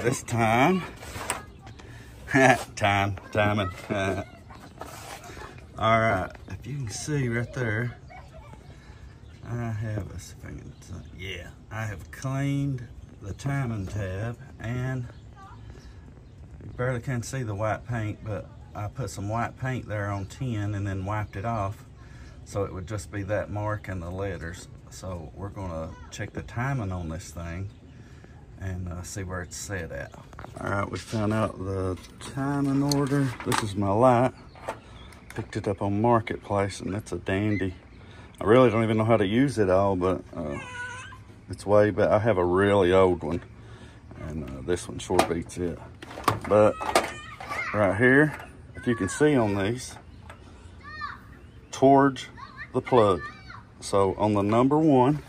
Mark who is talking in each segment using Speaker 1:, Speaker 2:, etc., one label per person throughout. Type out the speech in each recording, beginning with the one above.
Speaker 1: This time, timing. All right, if you can see right there, I have, let's see if I can, yeah, I have cleaned the timing tab, and you barely can see the white paint, but I put some white paint there on 10 and then wiped it off, so it would just be that mark and the letters. So we're gonna check the timing on this thing and see where it's set at. All right, we found out the timing order. This is my light. Picked it up on Marketplace, and it's a dandy. I really don't even know how to use it all, but it's way back. I have a really old one, and this one sure beats it. But right here, if you can see on these, towards the plug. So on the number 1,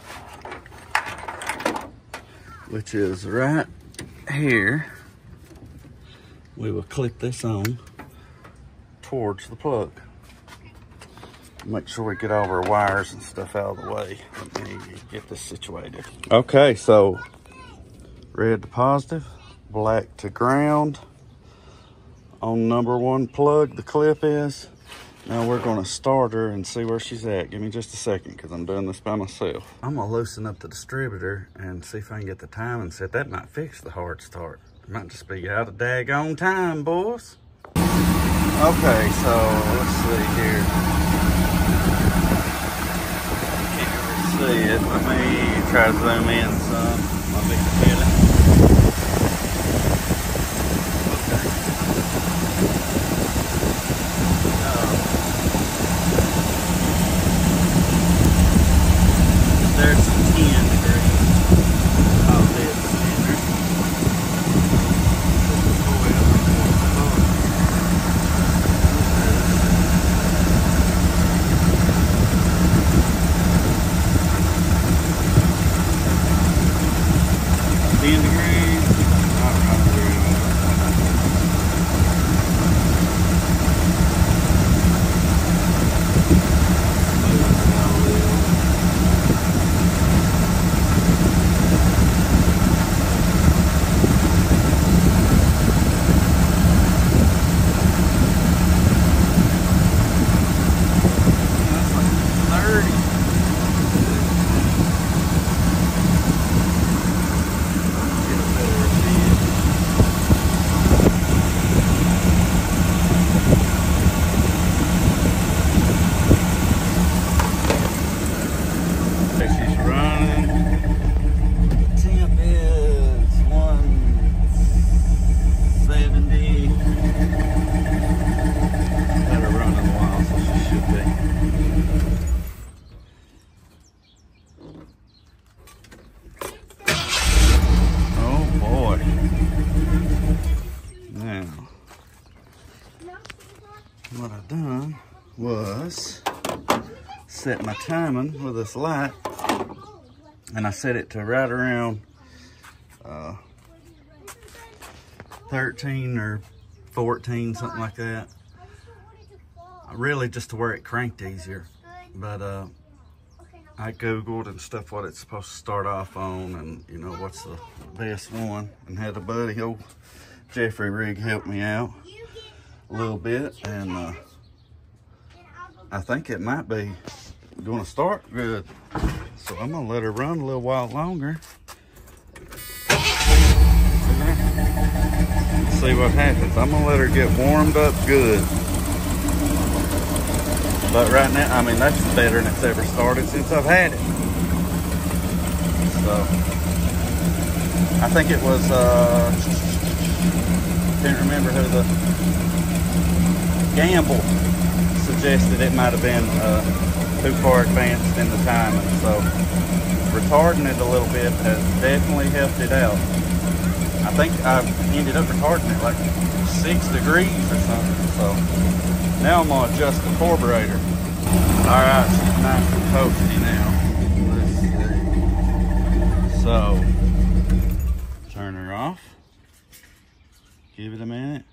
Speaker 1: which is right here, we will clip this on towards the plug. Make sure we get all of our wires and stuff out of the way. Let me get this situated. Okay, so red to positive, black to ground. On number 1 plug, the clip is. Now we're gonna start her and see where she's at. Give me just a second, because I'm doing this by myself. I'm gonna loosen up the distributor and see if I can get the timing set. That might fix the hard start. It might just be out of daggone time, boys. Okay, so let's see here. Can't really see it. Let me try to zoom in some. Might be kidding. There's some 10 degrees. Oh, dead standard. What I done was set my timing with this light, and I set it to right around 13 or 14, something like that. Really just to where it cranked easier. But I Googled and stuff what it's supposed to start off on, and you know what's the best one, and had a buddy, old Jeffrey Rigg, help me out a little bit, and I think it might be going to start good. So I'm gonna let her run a little while longer. See what happens. I'm gonna let her get warmed up good. But right now, I mean, that's better than it's ever started since I've had it. So I think it was can't remember who the Gamble suggested it might have been too far advanced in the timing. So retarding it a little bit has definitely helped it out. I think I ended up retarding it like 6 degrees or something. So now I'm gonna adjust the carburetor. All right, she's nice and toasty now. Let's see. So turn her off. Give it a minute.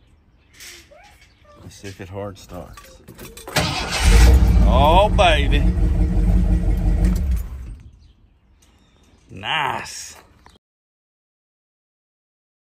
Speaker 1: Let's see if it hard starts. Oh, baby. Nice.